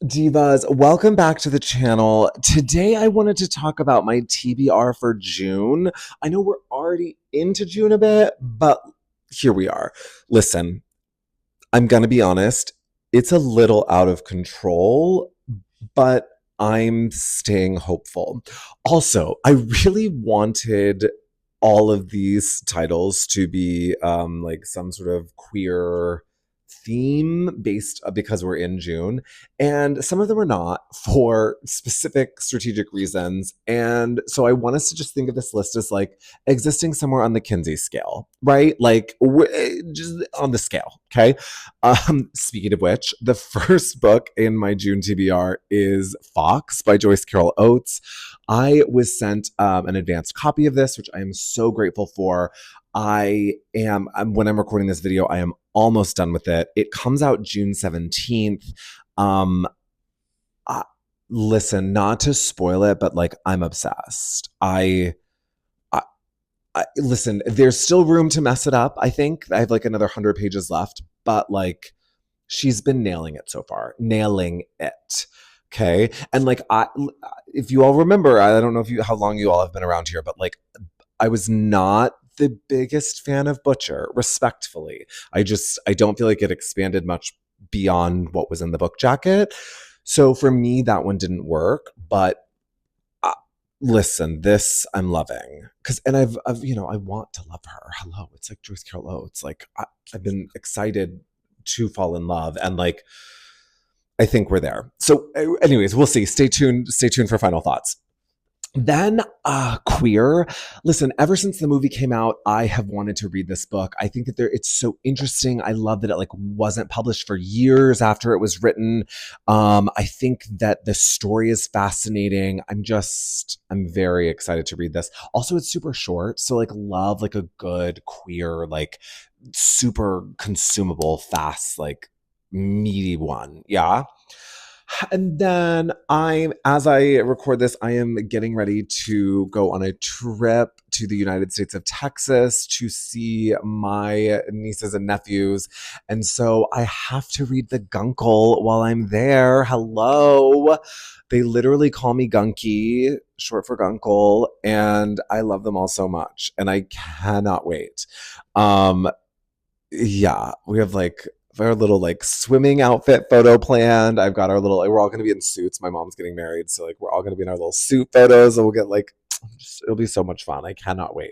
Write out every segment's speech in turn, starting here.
Divas, welcome back to the channel. Today I wanted to talk about my TBR for June. I know we're already into June a bit, but here we are. Listen, I'm gonna be honest, it's a little out of control, but I'm staying hopeful. Also, I really wanted all of these titles to be like some sort of queer theme based because we're in June, and some of them are not for specific strategic reasons. And so I want us to just think of this list as like existing somewhere on the Kinsey scale, right? Like just on the scale, okay? Speaking of which, the first book in my June TBR is Fox by Joyce Carol Oates. I was sent an advanced copy of this, which I am so grateful for. When I'm recording this video, I am almost done with it. It comes out June 17th. Um, Listen, not to spoil it, but like I'm obsessed. Listen, there's still room to mess it up. I think I have like another 100 pages left, but like she's been nailing it so far, nailing it. Okay. And like, if you all remember, I don't know how long you all have been around here, but like, I was not the biggest fan of Butcher, respectfully. I don't feel like it expanded much beyond what was in the book jacket. So for me, that one didn't work, but listen, this I'm loving and I've I want to love her. Hello, it's like Joyce Carol Oates. Like I've been excited to fall in love, and like I think we're there. So, anyways, we'll see. Stay tuned. Stay tuned for final thoughts. Then queer. Listen, ever since the movie came out, I have wanted to read this book. I think that it's so interesting. I love that it like wasn't published for years after it was written. I think that the story is fascinating. I'm very excited to read this. Also, it's super short, so like love like a good queer, like super consumable, fast, like meaty one. Yeah. And then as I record this, I am getting ready to go on a trip to the United States of Texas to see my nieces and nephews. And so I have to read the Guncle while I'm there. Hello. They literally call me Gunky, short for Guncle, and I love them all so much. And I cannot wait. Yeah, we have like our little like swimming outfit photo planned. I've got our little, we're all going to be in suits. My mom's getting married. So like, we're all going to be in our little suit photos, and we'll get like, it'll be so much fun. I cannot wait.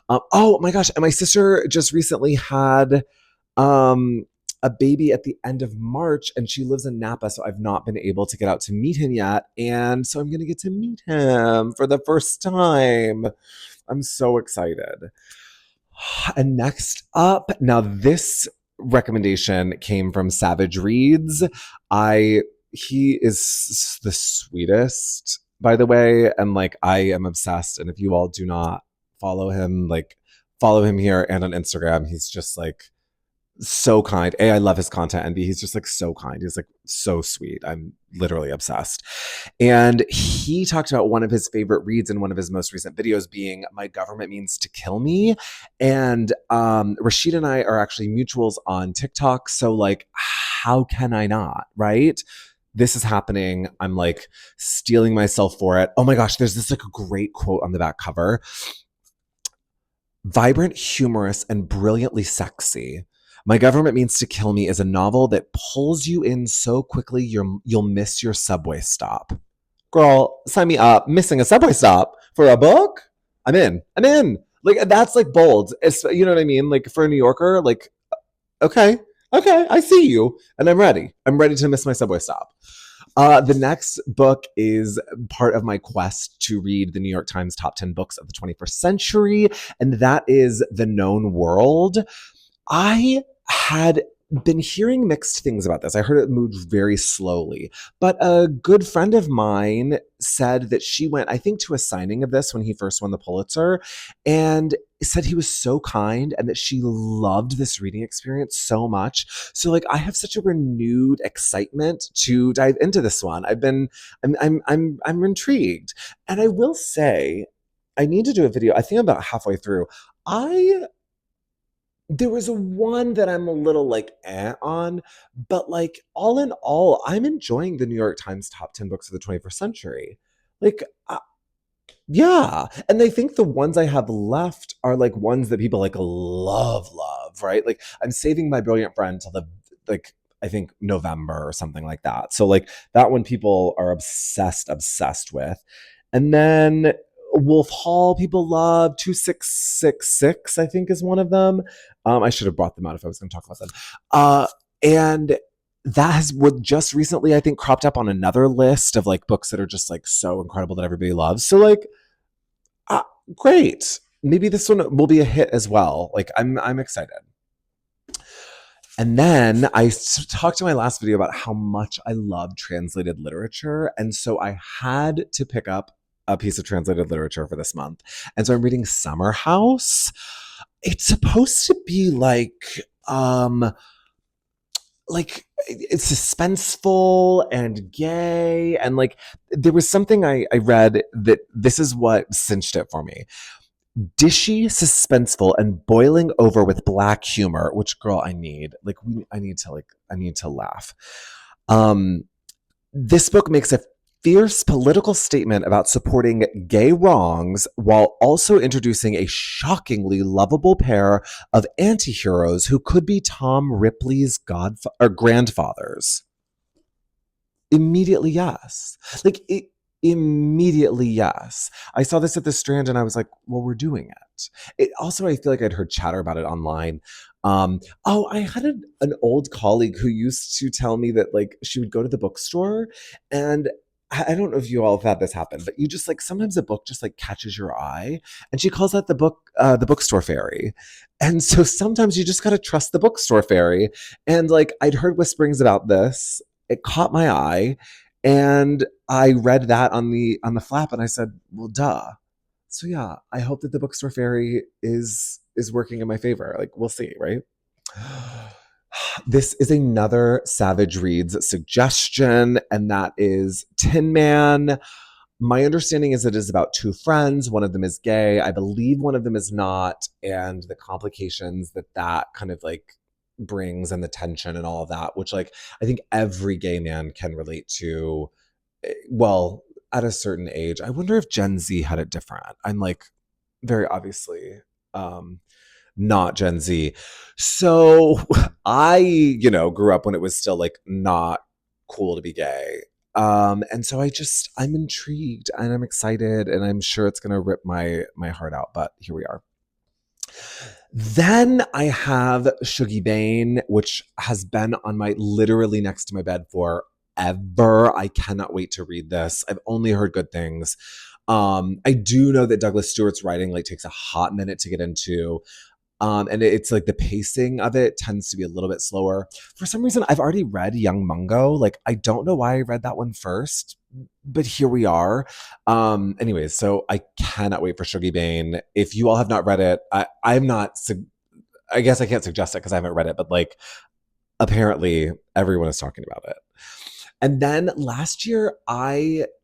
Oh my gosh. And my sister just recently had, a baby at the end of March, and she lives in Napa. So I've not been able to get out to meet him yet. And so I'm going to get to meet him for the first time. I'm so excited. And next up, now this recommendation came from Savage Reads. He is the sweetest, by the way, and like I am obsessed. And if you all do not follow him, like follow him here and on Instagram. He's just like so kind. I love his content, and B, he's just like so kind. He's like so sweet. I'm literally obsessed. And he talked about one of his favorite reads in one of his most recent videos being My Government Means to Kill Me. And Rashid and I are actually mutuals on TikTok. So like, how can I not, right? This is happening. I'm like stealing myself for it. Oh my gosh, there's this like a great quote on the back cover. Vibrant, humorous, and brilliantly sexy. My Government Means to Kill Me is a novel that pulls you in so quickly you'll miss your subway stop. Girl, sign me up. Missing a subway stop for a book? I'm in. Like, that's like bold. You know what I mean? Like, for a New Yorker, like, okay, I see you. And I'm ready. I'm ready to miss my subway stop. The next book is part of my quest to read the New York Times top 10 books of the 21st century, and that is The Known World. I had been hearing mixed things about this. I heard it moved very slowly, but a good friend of mine said that she went, I think, to a signing of this when he first won the Pulitzer, and said he was so kind and that she loved this reading experience so much. So like, I have such a renewed excitement to dive into this one. I'm intrigued. And I will say, I need to do a video. I think I'm about halfway through. I There was one that I'm a little like on, but like all in all, I'm enjoying the New York Times top 10 books of the 21st century. Like, yeah. And I think the ones I have left are like ones that people like love, right? Like I'm saving My Brilliant Friend till the like I think November or something like that. So like that one people are obsessed with. And then Wolf Hall people love 2666 I think is one of them. I should have brought them out if I was going to talk about them. And that has just recently I think cropped up on another list of like books that are just like so incredible that everybody loves. So like uh, great. Maybe this one will be a hit as well. Like I'm excited. And then talked in my last video about how much I love translated literature, and so I had to pick up a piece of translated literature for this month. And so I'm reading Summer House. It's supposed to be like it's suspenseful and gay, and like there was something I read that this is what cinched it for me. Dishy, suspenseful, and boiling over with black humor, which girl I need. I need to laugh. Um, this book makes a fierce political statement about supporting gay wrongs while also introducing a shockingly lovable pair of anti-heroes who could be Tom Ripley's grandfathers. Immediately, yes. Like it, immediately, yes. I saw this at the Strand and I was like, well, we're doing it. It also, I feel like I'd heard chatter about it online. I had an old colleague who used to tell me that like she would go to the bookstore and I don't know if you all have had this happen, but you just like sometimes a book just like catches your eye, and she calls that the bookstore fairy. And so sometimes you just got to trust the bookstore fairy. And like I'd heard whisperings about this, it caught my eye, and I read that on the flap and I said, well, duh. So yeah, I hope that the bookstore fairy is working in my favor. Like we'll see, right? This is another Savage Reads suggestion, and that is Tin Man. My understanding is it is about two friends. One of them is gay. I believe one of them is not, and the complications that kind of like brings and the tension and all of that, which like I think every gay man can relate to. Well, at a certain age. I wonder if Gen Z had it different. I'm like very obviously um not Gen Z. So I, grew up when it was still like not cool to be gay. And so I'm intrigued and I'm excited and I'm sure it's gonna rip my heart out, but here we are. Then I have Shuggie Bain, which has been on my literally next to my bed for ever. I cannot wait to read this. I've only heard good things. I do know that Douglas Stewart's writing like takes a hot minute to get into. And it's like the pacing of it tends to be a little bit slower. For some reason, I've already read Young Mungo. Like, I don't know why I read that one first, but here we are. Anyways, so I cannot wait for Shuggie Bain. If you all have not read it, I'm not, I guess I can't suggest it because I haven't read it, but like, apparently everyone is talking about it. And then last year, the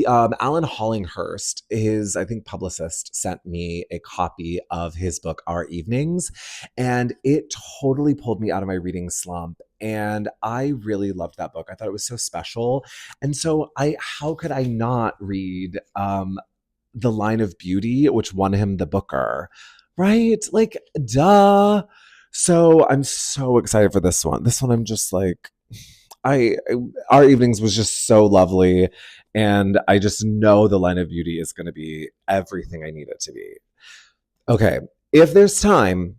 Alan Hollinghurst, his I think publicist, sent me a copy of his book Our Evenings, and it totally pulled me out of my reading slump. And I really loved that book. I thought it was so special, and so how could I not read The Line of Beauty, which won him the Booker, right? Like, duh. So I'm so excited for this one. This one, I'm just like, I Our Evenings was just so lovely, and I just know The Line of Beauty is going to be everything I need it to be. Okay, if there's time,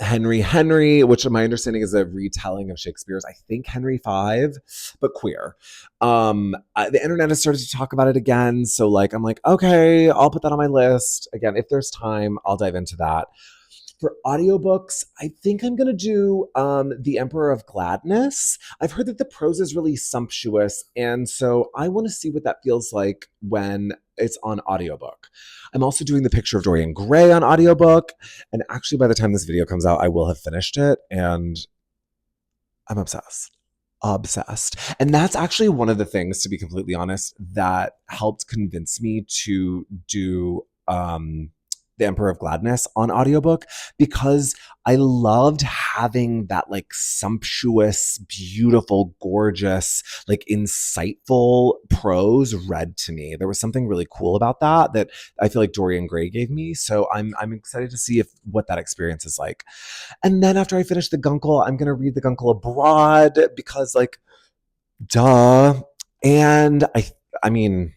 Henry, which my understanding is a retelling of Shakespeare's, I think Henry V, but queer. The internet has started to talk about it again, so like I'm like, okay, I'll put that on my list. Again, if there's time, I'll dive into that. For audiobooks, I think I'm going to do The Emperor of Gladness. I've heard that the prose is really sumptuous, and so I want to see what that feels like when it's on audiobook. I'm also doing The Picture of Dorian Gray on audiobook, and actually by the time this video comes out, I will have finished it, and I'm obsessed. Obsessed. And that's actually one of the things, to be completely honest, that helped convince me to do The Emperor of Gladness on audiobook because I loved having that like sumptuous, beautiful, gorgeous, like insightful prose read to me. There was something really cool about that I feel like Dorian Gray gave me. So I'm excited to see what that experience is like. And then after I finish the Guncle, I'm gonna read the Guncle abroad because like duh. And I mean,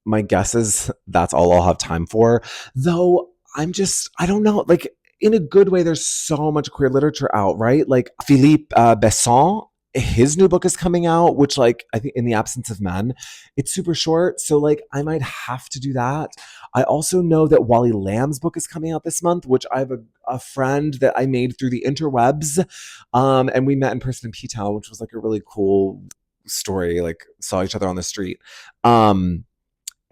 my guess is that's all I'll have time for. Though I don't know, like in a good way, there's so much queer literature out, right? Like Philippe Besson, his new book is coming out, which like I think In the Absence of Men, it's super short. So like I might have to do that. I also know that Wally Lamb's book is coming out this month, which I have a friend that I made through the interwebs. And we met in person in P-Town, which was like a really cool story, like saw each other on the street.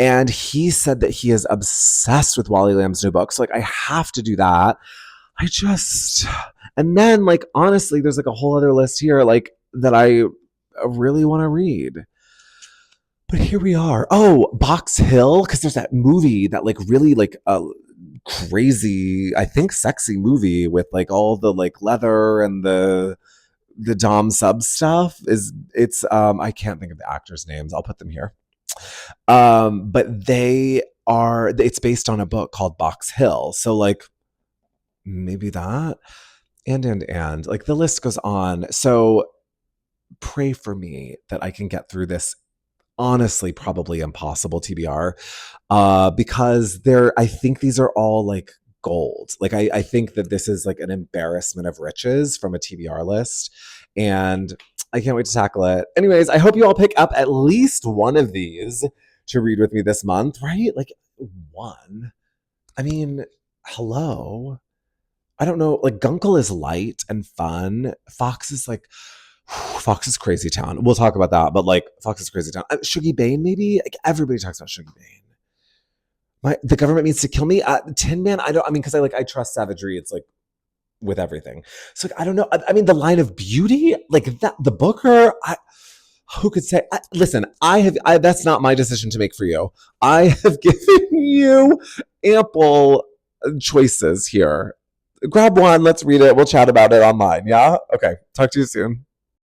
And he said that he is obsessed with Wally Lamb's new book. So like I have to do that. And then like honestly, there's like a whole other list here like that I really want to read. But here we are. Oh, Box Hill, because there's that movie that like really like crazy, I think sexy movie with like all the like leather and the Dom sub stuff it's I can't think of the actors' names. I'll put them here. But it's based on a book called Box Hill. So like maybe that and like the list goes on. So pray for me that I can get through this honestly probably impossible TBR because I think these are all like gold. Like I think that this is like an embarrassment of riches from a TBR list and I can't wait to tackle it. Anyways, I hope you all pick up at least one of these to read with me this month, right? Like one. I mean, hello. I don't know. Like Guncle is light and fun. Fox is crazy town. We'll talk about that, but like Fox is crazy town. Shuggie Bain, maybe? Like everybody talks about Shuggie Bain. The government means to kill me. Tin Man, because I trust savagery. It's like with everything. So like, I don't know. I mean, The Line of Beauty, like that, the Booker. Who could say? Listen, that's not my decision to make for you. I have given you ample choices here. Grab one. Let's read it. We'll chat about it online. Yeah. Okay. Talk to you soon.